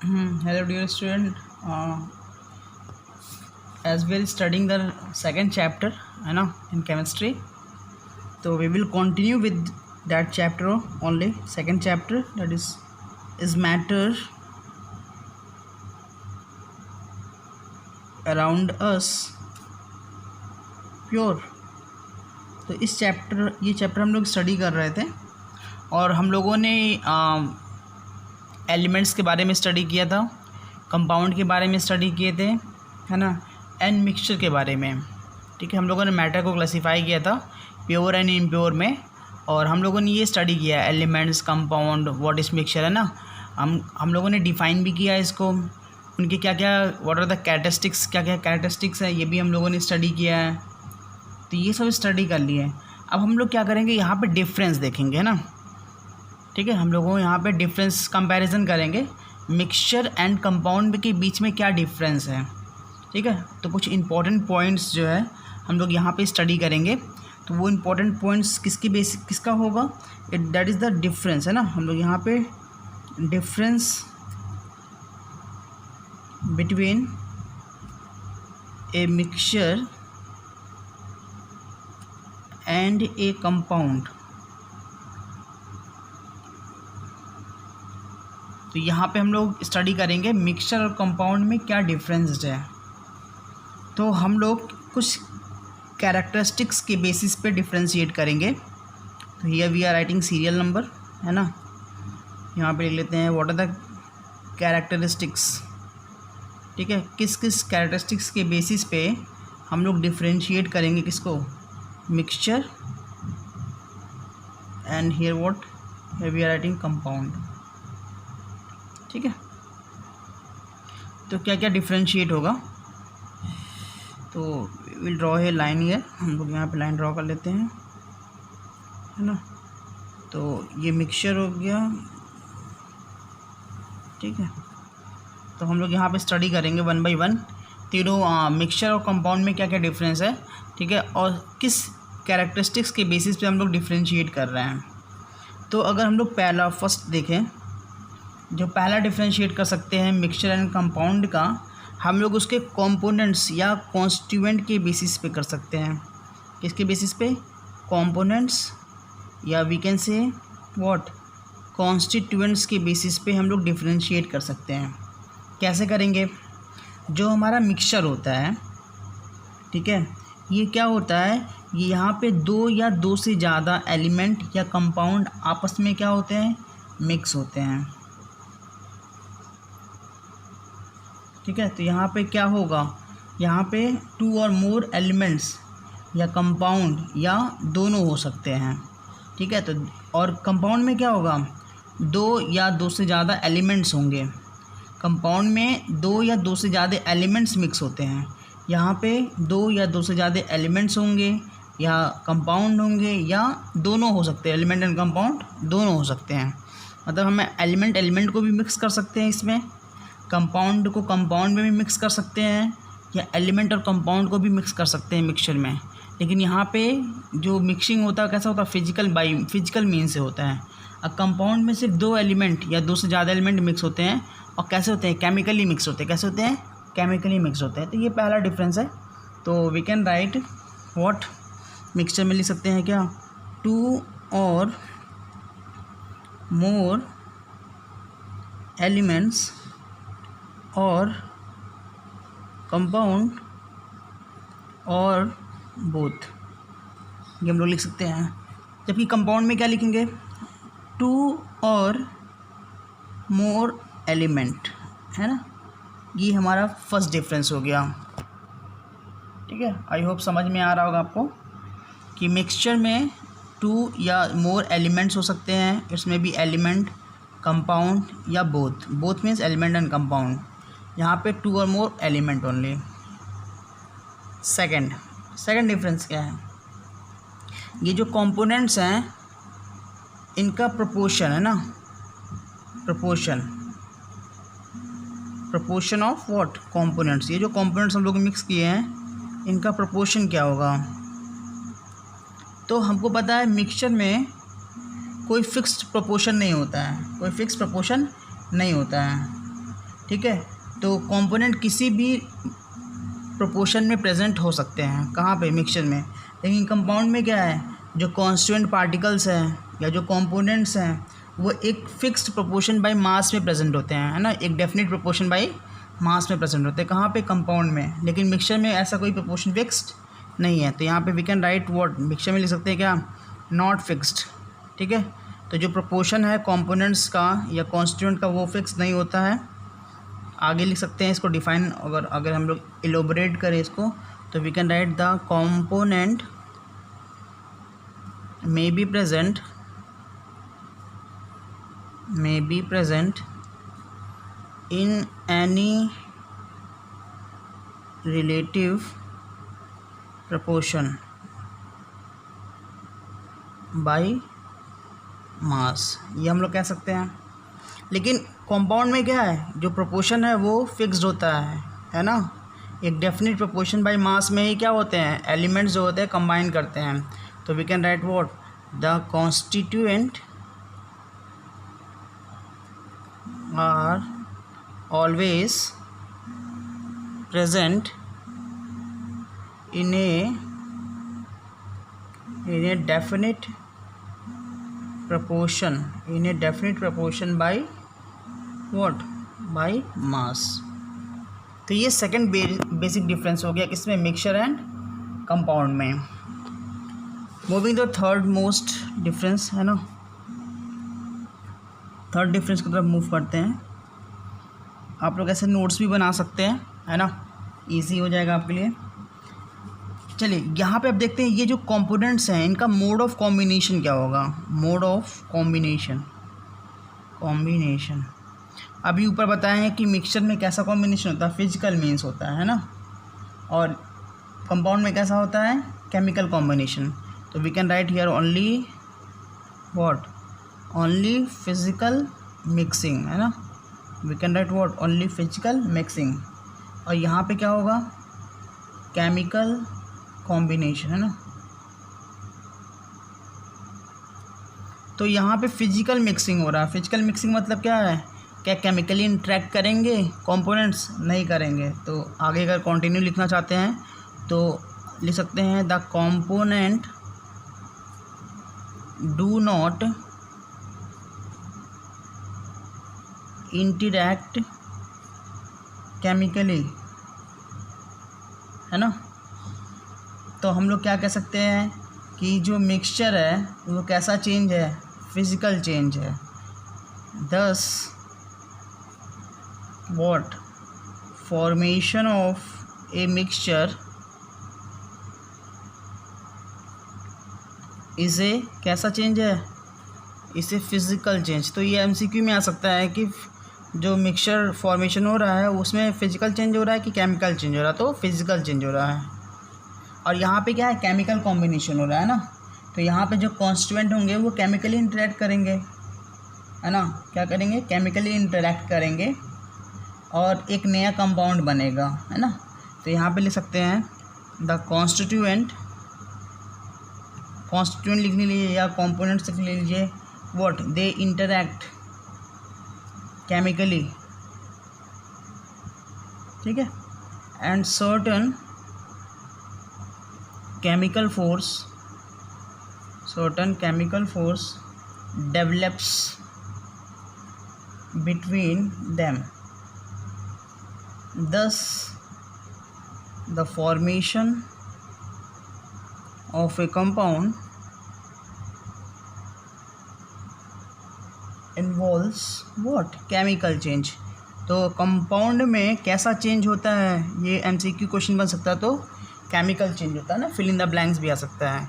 Hello, dear student. As we are studying the second chapter, in chemistry, so we will continue with that chapter only. Second chapter, that is matter around us pure. तो ये chapter हम लोग study कर रहे थे और हम लोगों ने एलिमेंट्स के बारे में स्टडी किया था, कंपाउंड के बारे में स्टडी किए थे, है ना, एंड मिक्सचर के बारे में। ठीक है, हम लोगों ने मैटर को क्लासिफाई किया था प्योर एंड इम्प्योर में, और हम लोगों ने ये स्टडी किया elements, compound, what is mixture, है ना। हम लोगों ने डिफ़ाइन भी किया इसको, उनके क्या क्या व्हाट आर द कैरेक्टरिस्टिक्स, क्या क्या कैरेक्टरिस्टिक्स है, ये भी हम लोगों ने स्टडी किया है। तो ये सब स्टडी कर लिए। अब हम लोग क्या करेंगे, यहाँ पे डिफरेंस देखेंगे, है ना। ठीक है, हम लोगों यहाँ पे डिफरेंस कंपैरिजन करेंगे, मिक्सचर एंड कंपाउंड के बीच में क्या डिफरेंस है। ठीक है, तो कुछ इंपॉर्टेंट पॉइंट्स जो है हम लोग यहाँ पे स्टडी करेंगे। तो वो इंपॉर्टेंट पॉइंट्स किसका होगा, दैट इज़ द डिफरेंस, है ना। हम लोग यहाँ पे difference between a mixture and A compound. तो यहाँ पे हम लोग स्टडी करेंगे मिक्सचर और कंपाउंड में क्या डिफरेंस है। तो हम लोग कुछ कैरेक्टरिस्टिक्स के बेसिस पे डिफ्रेंशिएट करेंगे। तो here we are writing serial number, है ना। यहाँ पे लिख लेते हैं व्हाट आर द कैरेक्टरिस्टिक्स। ठीक है, किस किस कैरेक्टरिस्टिक्स के बेसिस पे हम लोग डिफ्रेंशिएट करेंगे किसको, mixture, and here what, here we are writing compound. ठीक है, तो क्या क्या डिफ्रेंशिएट होगा। तो विल ड्रॉ है लाइन हियर, हम लोग यहाँ पे लाइन ड्रॉ कर लेते हैं, है ना। तो ये मिक्सचर हो गया, ठीक है। तो हम लोग यहाँ पे स्टडी करेंगे वन बाय वन तीनों मिक्सचर और कंपाउंड में क्या क्या डिफरेंस है, ठीक है, और किस कैरेक्टरिस्टिक्स के बेसिस पे हम लोग डिफ्रेंशिएट कर रहे हैं। तो अगर हम लोग फर्स्ट देखें, जो पहला डिफ्रेंशिएट कर सकते हैं मिक्सचर एंड कंपाउंड का, हम लोग उसके कंपोनेंट्स या कॉन्स्टिट्यूएंट के बेसिस पे कर सकते हैं। किसके बेसिस पे, कंपोनेंट्स, या we can say what, constituents के बेसिस पे हम लोग डिफ्रेंशिएट कर सकते हैं। कैसे करेंगे, जो हमारा मिक्सचर होता है, ठीक है, ये क्या होता है, ये यहाँ पे दो या दो से ज़्यादा एलिमेंट या कंपाउंड आपस में क्या होते हैं, मिक्स होते हैं। ठीक है, तो यहाँ पे क्या होगा, यहाँ पे टू और मोर एलिमेंट्स या कंपाउंड या दोनों हो सकते हैं। ठीक है, तो और कंपाउंड में क्या होगा, दो या दो से ज़्यादा एलिमेंट्स होंगे। कंपाउंड में दो या दो से ज़्यादा एलिमेंट्स मिक्स होते हैं। यहाँ पे दो या दो से ज़्यादा एलिमेंट्स होंगे या कंपाउंड होंगे, या दोनों हो सकते हैं, एलिमेंट एंड कंपाउंड दोनों हो सकते हैं। मतलब हम एलिमेंट को भी मिक्स कर सकते हैं इसमें, कंपाउंड को कंपाउंड में भी मिक्स कर सकते हैं, या एलिमेंट और कंपाउंड को भी मिक्स कर सकते हैं मिक्सचर में। लेकिन यहाँ पे जो मिक्सिंग होता है कैसा होता है, फिजिकल मीन से होता है। अब कंपाउंड में सिर्फ दो एलिमेंट या दो से ज़्यादा एलिमेंट मिक्स होते हैं, और कैसे होते हैं, केमिकली मिक्स होते हैं। कैसे होते हैं, केमिकली मिक्स होते हैं। तो ये पहला डिफरेंस है। तो we can write what, mixture में लिख सकते हैं क्या, टू और मोर एलिमेंट्स और कंपाउंड और बोथ, ये हम लोग लिख सकते हैं। जबकि कंपाउंड में क्या लिखेंगे, टू और मोर एलिमेंट, है ना। ये हमारा फर्स्ट डिफरेंस हो गया। ठीक है, आई होप समझ में आ रहा होगा आपको कि मिक्सचर में टू या मोर एलिमेंट्स हो सकते हैं, इसमें भी एलिमेंट, कंपाउंड या both means element and compound. यहाँ पे टू और मोर एलिमेंट ओनली। सेकंड डिफरेंस क्या है, ये जो कंपोनेंट्स हैं इनका प्रोपोर्शन, है ना, प्रोपोर्शन ऑफ व्हाट, कंपोनेंट्स। ये जो कंपोनेंट्स हम लोग मिक्स किए हैं इनका प्रोपोर्शन क्या होगा। तो हमको पता है मिक्सचर में कोई फिक्स्ड प्रोपोर्शन नहीं होता है, ठीक है। तो कंपोनेंट किसी भी प्रोपोर्शन में प्रेजेंट हो सकते हैं, कहाँ पे, मिक्सचर में। लेकिन कंपाउंड में क्या है, जो कॉन्स्टिट्यूएंट पार्टिकल्स हैं या जो कंपोनेंट्स हैं वो एक फिक्स्ड प्रोपोर्शन बाय मास में प्रेजेंट होते हैं, है ना, एक डेफिनेट प्रोपोर्शन बाय मास में प्रेजेंट होते हैं, कहाँ पे, कंपाउंड में। लेकिन मिक्सचर में ऐसा कोई प्रोपोर्शन फिक्स्ड नहीं है। तो यहाँ पे we can write what, mixture में लिख सकते हैं क्या, नॉट फिक्स्ड, ठीक है। तो जो प्रोपोर्शन है कंपोनेंट्स का या कॉन्स्टिट्यूएंट का वो फिक्स नहीं होता है। आगे लिख सकते हैं इसको डिफाइन, अगर हम लोग इलोबरेट करें इसको, तो we can write the component may be present in any relative proportion by mass, ये हम लोग कह सकते हैं। लेकिन कंपाउंड में क्या है, जो प्रोपोर्शन है वो फिक्स्ड होता है ना। एक डेफिनेट प्रोपोर्शन बाय मास में ही क्या होते हैं, एलिमेंट्स जो होते हैं कंबाइन करते हैं। तो we can write what, the constituent are always present in a definite proportion by what, by mass। तो ये सेकंड बेसिक डिफरेंस हो गया किसमें, मिक्सचर एंड कंपाउंड में। Moving the third most difference, है ना, थर्ड डिफरेंस की तरफ मूव करते हैं। आप लोग ऐसे नोट्स भी बना सकते हैं, है ना, इजी हो जाएगा आपके लिए। चलिए यहाँ पे आप देखते हैं ये जो कंपोनेंट्स हैं इनका मोड ऑफ कॉम्बिनेशन क्या होगा, मोड ऑफ कॉम्बिनेशन। अभी ऊपर बताए हैं कि मिक्सचर में कैसा कॉम्बिनेशन होता है, फिजिकल मीन्स होता है ना, और कंपाउंड में कैसा होता है, केमिकल कॉम्बिनेशन। तो we can write here only what, only physical mixing, है ना, we can write what, only physical mixing. और यहाँ पे क्या होगा, केमिकल कॉम्बिनेशन, है ना। तो यहाँ पे फिजिकल मिक्सिंग हो रहा है। फिजिकल मिक्सिंग मतलब क्या है, क्या केमिकली इंटरेक्ट करेंगे कंपोनेंट्स, नहीं करेंगे। तो आगे अगर कंटिन्यू लिखना चाहते हैं तो लिख सकते हैं, the component do not interact chemically, है ना। तो हम लोग क्या कह सकते हैं कि जो मिक्सचर है वो कैसा चेंज है, फिजिकल चेंज है। दस what, formation of a mixture इसे कैसा चेंज है, इसे फिजिकल चेंज। तो ये एमसीक्यू में आ सकता है कि जो मिक्सचर फॉर्मेशन हो रहा है उसमें फिजिकल चेंज हो रहा है कि केमिकल चेंज हो रहा है, तो फिजिकल चेंज हो रहा है। और यहाँ पे क्या है, केमिकल कॉम्बिनेशन हो रहा है ना। तो यहाँ पे जो कॉन्स्टिट्यूएंट होंगे वो केमिकली इंटरेक्ट करेंगे, है ना, क्या करेंगे, केमिकली इंटरेक्ट करेंगे और एक नया कंपाउंड बनेगा, है ना। तो यहाँ पे लिख सकते हैं द कॉन्स्टिट्यूएंट लिखने लीजिए या कॉम्पोनेंट्स लिख लीजिए, व्हाट, दे इंटरैक्ट केमिकली, ठीक है, and certain chemical force develops between them, thus the formation of a compound involves what, chemical change। तो कंपाउंड में कैसा चेंज होता है, ये एमसीक्यू क्वेश्चन बन सकता है। तो केमिकल चेंज होता है ना, फिल इन द ब्लैंक्स भी आ सकता है।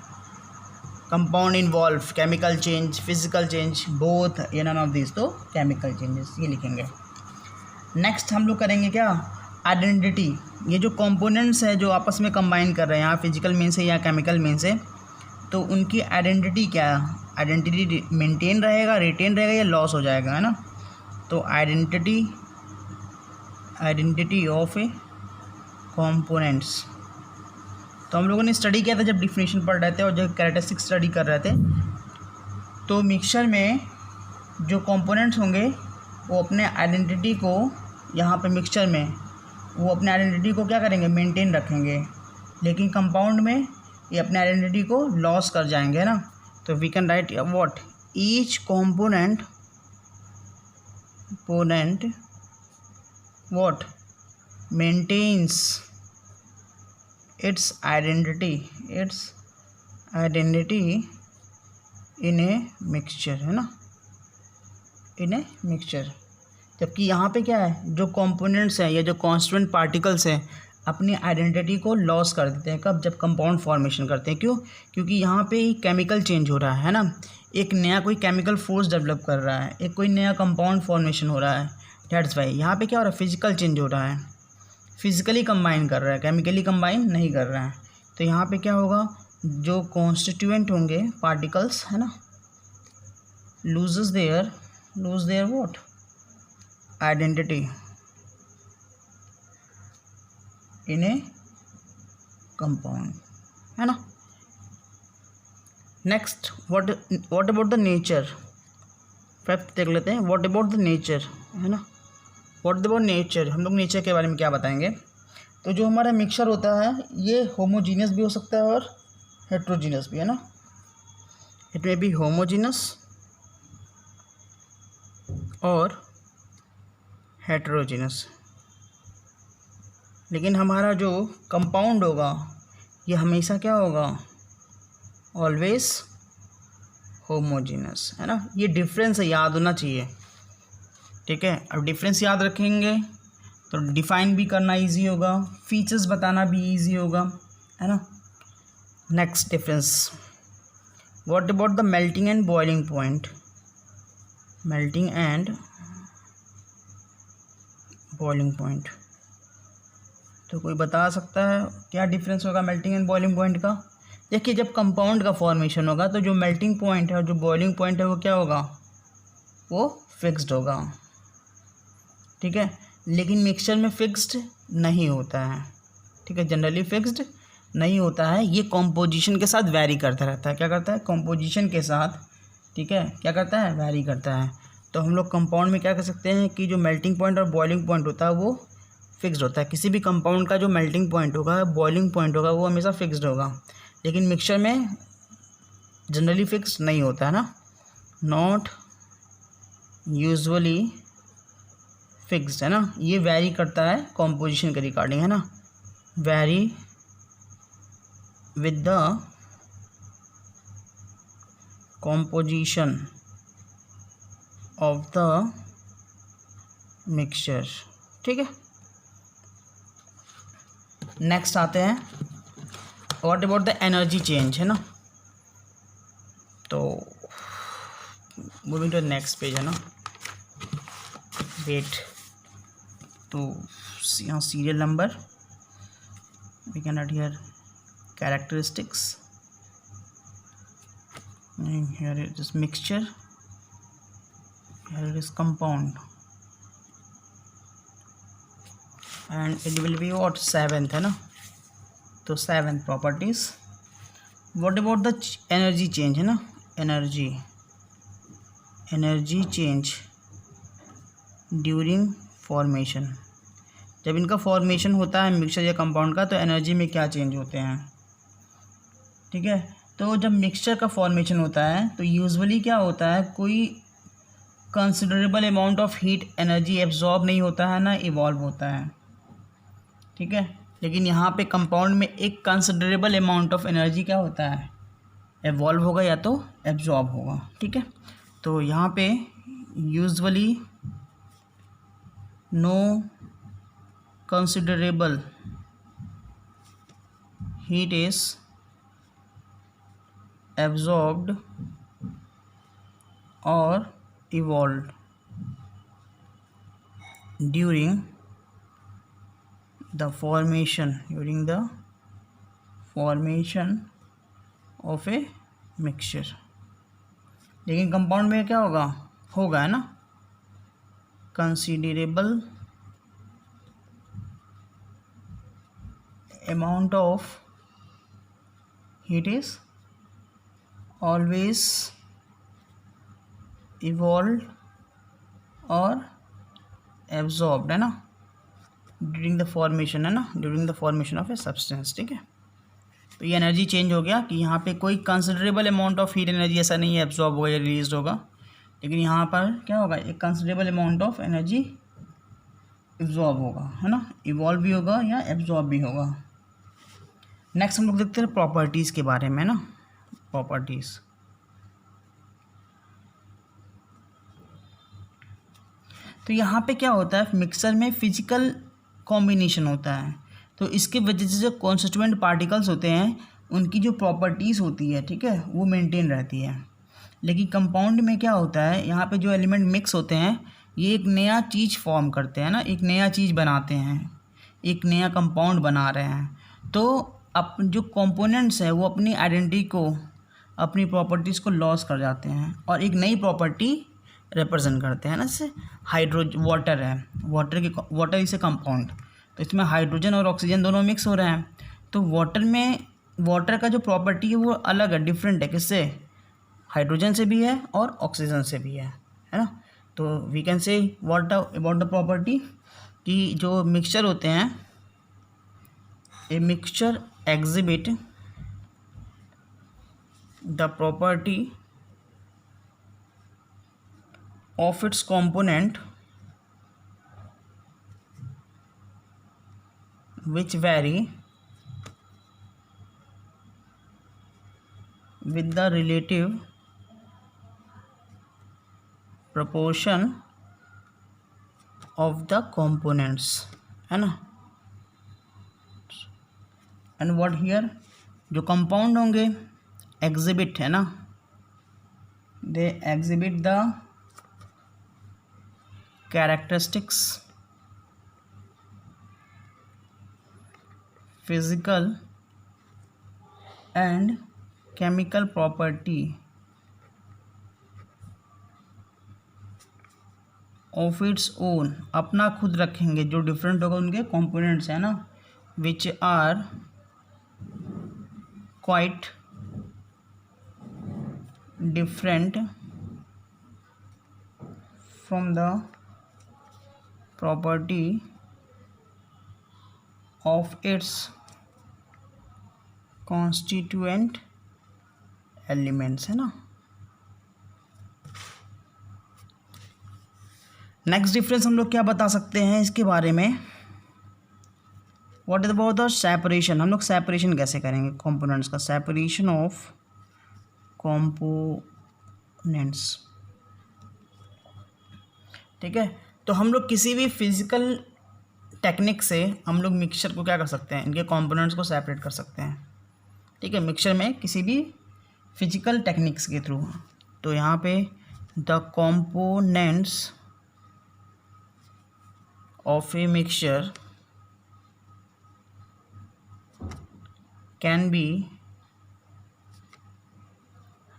Compound involve chemical change, physical change, both या नन ऑफ दिस, तो केमिकल चेंजेस ये लिखेंगे। नेक्स्ट हम लोग करेंगे क्या, आइडेंटिटी। ये जो कंपोनेंट्स है जो आपस में कंबाइन कर रहे हैं, यहाँ फिजिकल मीन से या केमिकल मीन से, तो उनकी आइडेंटिटी क्या है, आइडेंटिटी मेंटेन रहेगा, रिटेन रहेगा या लॉस हो जाएगा, है ना। तो आइडेंटिटी ऑफ ए कंपोनेंट्स। तो हम लोगों ने स्टडी किया था जब डिफिनेशन पढ़ रहे थे और जब कैरेक्टरिस्टिक स्टडी कर रहे थे, तो मिक्सचर में जो कंपोनेंट्स होंगे वो अपने आइडेंटिटी को यहाँ पे मिक्सचर में वो अपने आइडेंटिटी को क्या करेंगे, मेंटेन रखेंगे, लेकिन कंपाउंड में ये अपने आइडेंटिटी को लॉस कर जाएंगे, है ना। तो we can write what, each component what maintains its identity in a mixture, है ना, इन ए मिक्सचर। जबकि यहाँ पे क्या है, जो कंपोनेंट्स हैं या जो कॉन्स्टिट्यूएंट पार्टिकल्स हैं अपनी आइडेंटिटी को लॉस कर देते हैं। कब, जब कंपाउंड फॉर्मेशन करते हैं। क्यों, क्योंकि यहाँ पे केमिकल चेंज हो रहा है ना, एक नया कोई केमिकल फोर्स डेवलप कर रहा है, एक कोई नया कंपाउंड फॉर्मेशन हो रहा है। दैट्स वाई यहाँ पे क्या हो रहा है, फिजिकल चेंज हो रहा है, फिजिकली कंबाइन कर रहा है, केमिकली कंबाइन नहीं कर रहा है। तो यहाँ पे क्या होगा, जो कॉन्स्टिट्यूएंट होंगे पार्टिकल्स, है ना, lose their what, identity in A compound, है ना। Next what about the nature, fifth देख लेते हैं, व्हाट अबाउट द नेचर, है ना। व्हाट अबाउट नेचर, हम लोग नेचर के बारे में क्या बताएंगे। तो जो हमारा मिक्सचर होता है ये होमोजीनियस भी हो सकता है और हेट्रोजीनियस भी, है ना। इट मे बी होमोजीनियस और हेट्रोजीनियस, लेकिन हमारा जो कंपाउंड होगा ये हमेशा क्या होगा, ऑलवेज होमोजीनियस, है ना। ये डिफरेंस है, याद होना चाहिए, ठीक है। अब डिफरेंस याद रखेंगे तो डिफाइन भी करना इजी होगा, फीचर्स बताना भी इजी होगा, है ना। Next difference, what about the melting and boiling point, melting and boiling point. तो कोई बता सकता है क्या डिफरेंस होगा मेल्टिंग एंड बॉइलिंग पॉइंट का। देखिए, जब कंपाउंड का फॉर्मेशन होगा तो जो मेल्टिंग पॉइंट है और जो बॉइलिंग पॉइंट है वो क्या होगा, वो फिक्स्ड होगा, ठीक है। लेकिन मिक्सचर में फिक्स्ड नहीं होता है, ठीक है, जनरली फिक्स्ड नहीं होता है, ये कॉम्पोजिशन के साथ वैरी करता रहता है। क्या करता है, कॉम्पोजिशन के साथ, ठीक है, क्या करता है, वैरी करता है। तो हम लोग कंपाउंड में क्या कर सकते हैं कि जो मेल्टिंग पॉइंट और बॉइलिंग पॉइंट होता है वो फिक्स्ड होता है। किसी भी कंपाउंड का जो मेल्टिंग पॉइंट होगा, बॉइलिंग पॉइंट होगा, वो हमेशा फिक्स्ड होगा, लेकिन मिक्सचर में जनरली फिक्स्ड नहीं होता है ना, नॉट यूजुअली फिक्स्ड, है ना। ये वैरी करता है कॉम्पोजिशन के रिगार्डिंग, है ना, vary with the composition of the mixture, ठीक है। नेक्स्ट आते हैं, what about the energy change, है ना। तो मूविंग टू नेक्स्ट पेज, है ना, वेट, तो यहाँ serial number we can write here characteristics, here it is mixture, here it is compound, and it will be what, seventh, है ना। तो seventh properties, what about the energy change, है ना, energy change during formation. जब इनका formation होता है mixture या कंपाउंड का तो एनर्जी में क्या चेंज होते हैं, ठीक है। तो जब मिक्सचर का फॉर्मेशन होता है तो यूजुअली क्या होता है, कोई considerable amount of heat energy absorb नहीं होता है ना, इवॉल्व होता है, ठीक है। लेकिन यहाँ पे कंपाउंड में एक कंसिडरेबल अमाउंट ऑफ एनर्जी क्या होता है, एवॉल्व होगा या तो एब्जॉर्ब होगा, ठीक है। तो यहाँ पे usually no considerable heat is absorbed or evolved during the formation of a mixture। लेकिन कंपाउंड में क्या होगा, है ना, considerable amount of heat is always evolved और absorbed, है ना। ड्यूरिंग द फॉर्मेशन, है ना, during the formation of a substance. ठीक है, तो ये एनर्जी चेंज हो गया कि यहाँ पे कोई considerable amount of heat energy ऐसा नहीं है एब्जॉर्ब होगा या रिलीज होगा, लेकिन यहाँ पर क्या होगा, एक considerable amount of energy absorb होगा, है ना, इवॉल्व भी होगा या एब्जॉर्ब भी होगा। नेक्स्ट हम लोग देखते हैं प्रॉपर्टीज़ के बारे में ना, प्रॉपर्टीज़। तो यहाँ पे क्या होता है, मिक्सर में फिजिकल कॉम्बिनेशन होता है, तो इसके वजह से जो कॉन्स्टिट्यूएंट पार्टिकल्स होते हैं उनकी जो प्रॉपर्टीज़ होती है, ठीक है, वो मेंटेन रहती है। लेकिन कंपाउंड में क्या होता है, यहाँ पे जो एलिमेंट मिक्स होते हैं ये एक नया चीज़ फॉर्म करते हैं ना, एक नया चीज़ बनाते हैं, एक नया कंपाउंड बना रहे हैं। तो अब जो कंपोनेंट्स हैं वो अपनी आइडेंटिटी को, अपनी प्रॉपर्टीज़ को लॉस कर जाते हैं और एक नई प्रॉपर्टी रिप्रेजेंट करते हैं ना। जैसे वाटर है, वाटर इसे कंपाउंड, तो इसमें हाइड्रोजन और ऑक्सीजन दोनों मिक्स हो रहे हैं, तो वाटर का जो प्रॉपर्टी है वो अलग है, डिफरेंट है, किससे, हाइड्रोजन से भी है और ऑक्सीजन से भी है ना। तो we can say what about the property कि जो मिक्सचर होते हैं, a mixture exhibit the property of its component which vary with the relative proportion of the components, है ना। एंड व्हाट हियर, जो कंपाउंड होंगे एग्जिबिट, है ना, they exhibit the characteristics, physical and chemical property of its own, अपना खुद रखेंगे, जो डिफरेंट होगा उनके कंपोनेंट्स है ना, which are quite different from the property of its constituent elements, है ना। नेक्स्ट डिफरेंस हम लोग क्या बता सकते हैं इसके बारे में, what is about the separation, हम लोग सेपरेशन कैसे करेंगे कंपोनेंट्स का, सेपरेशन ऑफ कंपोनेंट्स। ठीक है, तो हम लोग किसी भी फिजिकल टेक्निक से हम लोग मिक्सचर को क्या कर सकते हैं, इनके कंपोनेंट्स को सेपरेट कर सकते हैं। ठीक है, मिक्सचर में किसी भी फिजिकल टेक्निक्स के थ्रू। तो यहाँ पे the components of a mixture can be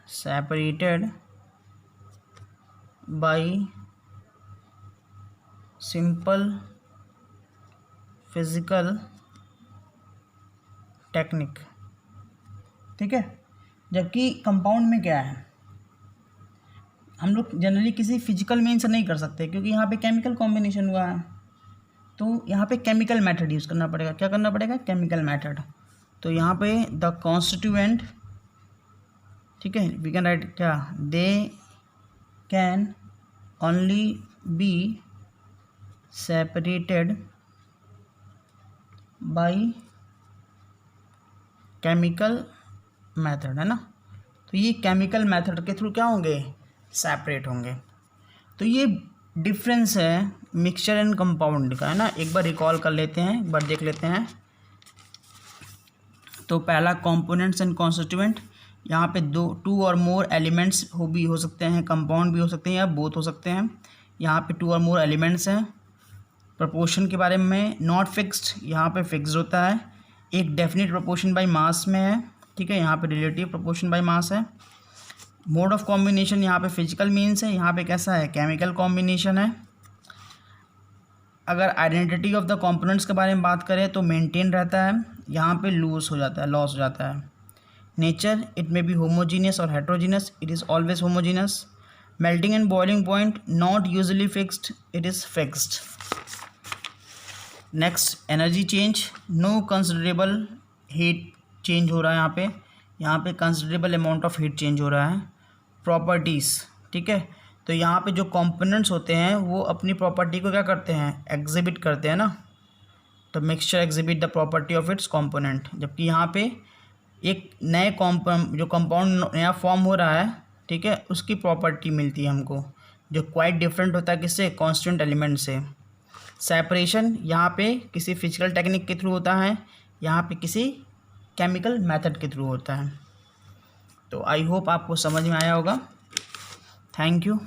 separated by simple physical technique. ठीक है, जबकि कंपाउंड में क्या है, हम लोग जनरली किसी फिजिकल मीन से नहीं कर सकते क्योंकि यहाँ पे केमिकल कॉम्बिनेशन हुआ है, तो यहाँ पे केमिकल मेथड यूज़ करना पड़ेगा। क्या करना पड़ेगा, केमिकल मेथड। तो यहाँ पे द कॉन्स्टिट्यूएंट, ठीक है, वी कैन राइट क्या, they can only be separated by chemical method, है ना। तो ये केमिकल मेथड के थ्रू क्या होंगे, सेपरेट होंगे। तो ये डिफरेंस है मिक्सचर एंड कंपाउंड का, है ना। एक बार रिकॉल कर लेते हैं, एक बार देख लेते हैं। तो पहला कंपोनेंट्स एंड कॉन्स्टिट्यूएंट, यहाँ पे टू और मोर एलिमेंट्स हो सकते हैं, कंपाउंड भी हो सकते हैं या बोथ हो सकते हैं। यहाँ पे टू और मोर एलिमेंट्स हैं। प्रोपोर्शन के बारे में, नॉट फिक्स्ड, यहाँ पे फिक्स्ड होता है, एक डेफिनेट प्रोपोर्शन बाय मास में है। ठीक है, यहाँ पे रिलेटिव प्रोपोर्शन बाय मास है। मोड ऑफ कॉम्बिनेशन यहाँ पे फिजिकल मीन्स है, यहाँ पे कैसा है, केमिकल कॉम्बिनेशन है। अगर आइडेंटिटी ऑफ द कंपोनेंट्स के बारे में बात करें तो मेंटेन रहता है, यहाँ पे लूज हो जाता है, लॉस हो जाता है। Nature, it may be homogeneous और heterogeneous, it is always homogeneous. Melting and boiling point, not usually fixed, it is fixed. Next energy change, no considerable heat change हो रहा है यहाँ पे considerable amount of heat change हो रहा है। Properties, ठीक है, तो यहाँ पे जो कंपोनेंट्स होते हैं वो अपनी प्रॉपर्टी को क्या करते हैं, एग्जिबिट करते हैं ना, तो mixture exhibit the property of its component. जबकि यहाँ पे एक नए जो कंपाउंड नया फॉर्म हो रहा है, ठीक है, उसकी प्रॉपर्टी मिलती है हमको, जो क्वाइट डिफरेंट होता है किससे, कांस्टेंट एलिमेंट से। सेपरेशन यहाँ पे किसी फिजिकल टेक्निक के थ्रू होता है, यहाँ पे किसी केमिकल मेथड के थ्रू होता है। तो आई होप आपको समझ में आया होगा। Thank you.